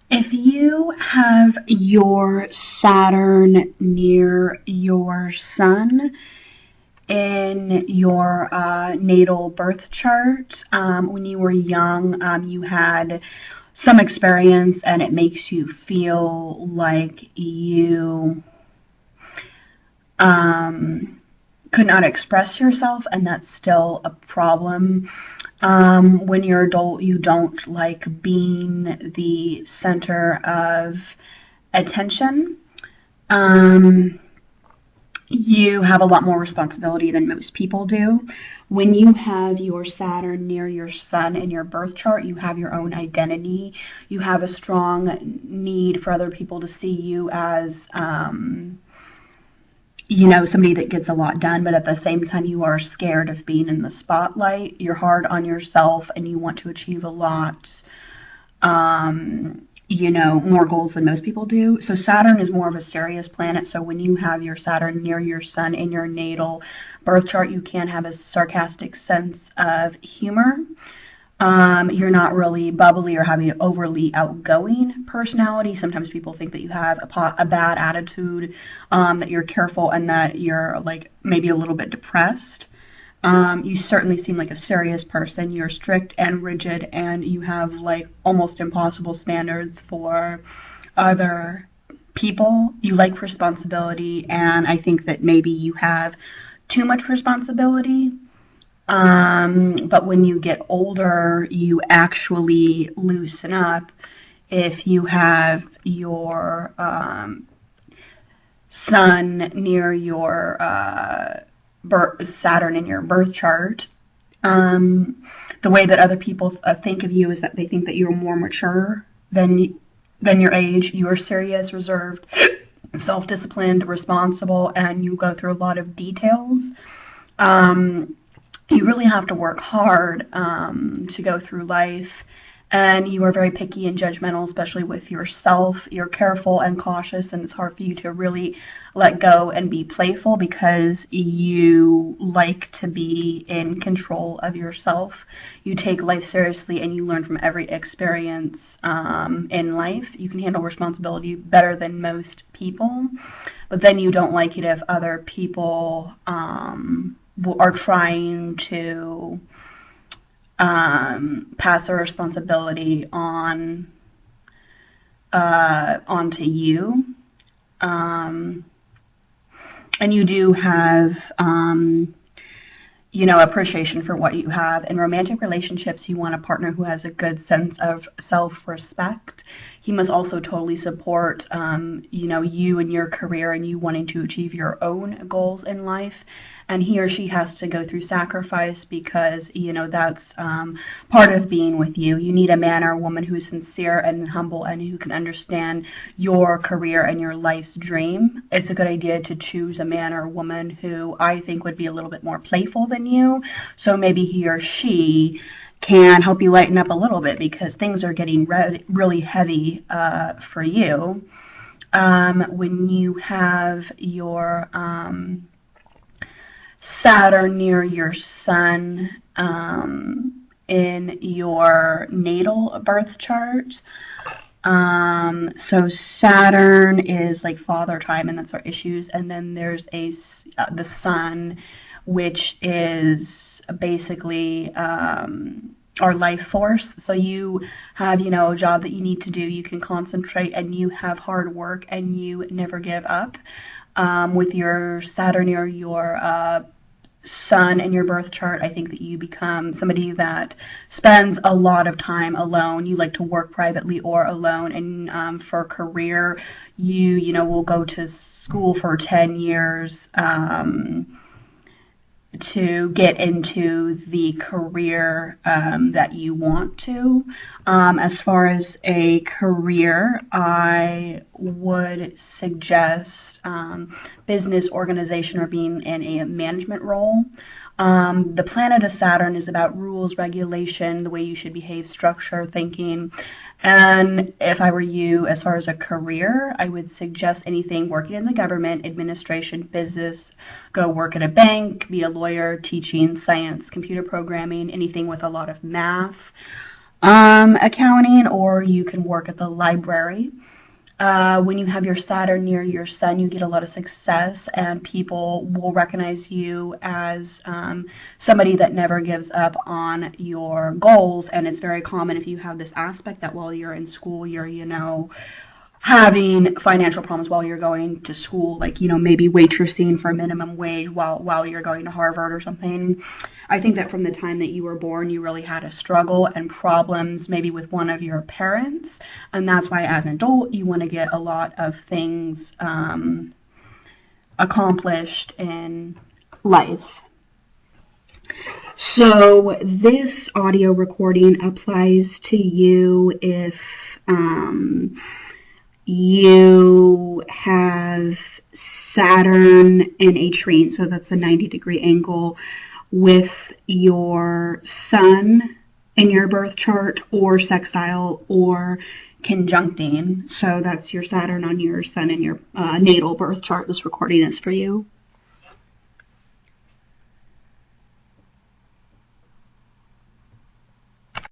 If you have your Saturn near your sun in your natal birth chart, when you were young, you had some experience and it makes you feel like you could not express yourself, and that's still a problem. When you're adult, you don't like being the center of attention. Um, you have a lot more responsibility than most people do. When you have your Saturn near your sun in your birth chart, you have your own identity. You have a strong need for other people to see you as, somebody that gets a lot done, but at the same time, you are scared of being in the spotlight. You're hard on yourself and you want to achieve a lot, more goals than most people do. So Saturn is more of a serious planet. So when you have your Saturn near your sun in your natal birth chart, you can have a sarcastic sense of humor. You're not really bubbly or having an overly outgoing personality. Sometimes people think that you have a bad attitude, that you're careful, and that you're like maybe a little bit depressed. You certainly seem like a serious person. You're strict and rigid, and you have like almost impossible standards for other people. You like responsibility, and I think that maybe you have too much responsibility. But when you get older, you actually loosen up. If you have your sun near your Saturn in your birth chart, the way that other people think of you is that they think that you're more mature than your age. You are serious, reserved, self-disciplined, responsible, and you go through a lot of details. You really have to work hard to go through life, and you are very picky and judgmental, especially with yourself. You're careful and cautious, and it's hard for you to really let go and be playful because you like to be in control of yourself. You take life seriously, and you learn from every experience in life. You can handle responsibility better than most people, but then you don't like it if other people are trying to pass their responsibility onto you. And you do have appreciation for what you have. In romantic relationships, you want a partner who has a good sense of self-respect. He must also totally support, you and your career and you wanting to achieve your own goals in life. And he or she has to go through sacrifice because, that's part of being with you. You need a man or a woman who is sincere and humble and who can understand your career and your life's dream. It's a good idea to choose a man or a woman who I think would be a little bit more playful than you. So maybe he or she can help you lighten up a little bit because things are getting really heavy for you. When you have your Saturn near your sun in your natal birth chart. So Saturn is like father time, and that's our issues. And then there's the sun, which is basically our life force. So you have, a job that you need to do. You can concentrate, and you have hard work, and you never give up. With your Saturn or your sun in your birth chart, I think that you become somebody that spends a lot of time alone. You like to work privately or alone. And for career, you will go to school for 10 years to get into the career that you want to. As far as a career, I would suggest business organization or being in a management role. The planet of Saturn is about rules, regulation, the way you should behave, structure, thinking. And if I were you, as far as a career, I would suggest anything working in the government, administration, business, go work at a bank, be a lawyer, teaching, science, computer programming, anything with a lot of math. accounting, or you can work at the library. When you have your Saturn near your sun, you get a lot of success, and people will recognize you as somebody that never gives up on your goals. And it's very common if you have this aspect that while you're in school, you're, having financial problems while you're going to school, like, maybe waitressing for minimum wage while you're going to Harvard or something. I think that from the time that you were born, you really had a struggle and problems maybe with one of your parents. And that's why as an adult, you want to get a lot of things accomplished in life. So this audio recording applies to you if you have Saturn in a trine, so that's a 90-degree angle with your sun in your birth chart, or sextile, or conjuncting. So that's your Saturn on your sun in your natal birth chart. This recording is for you.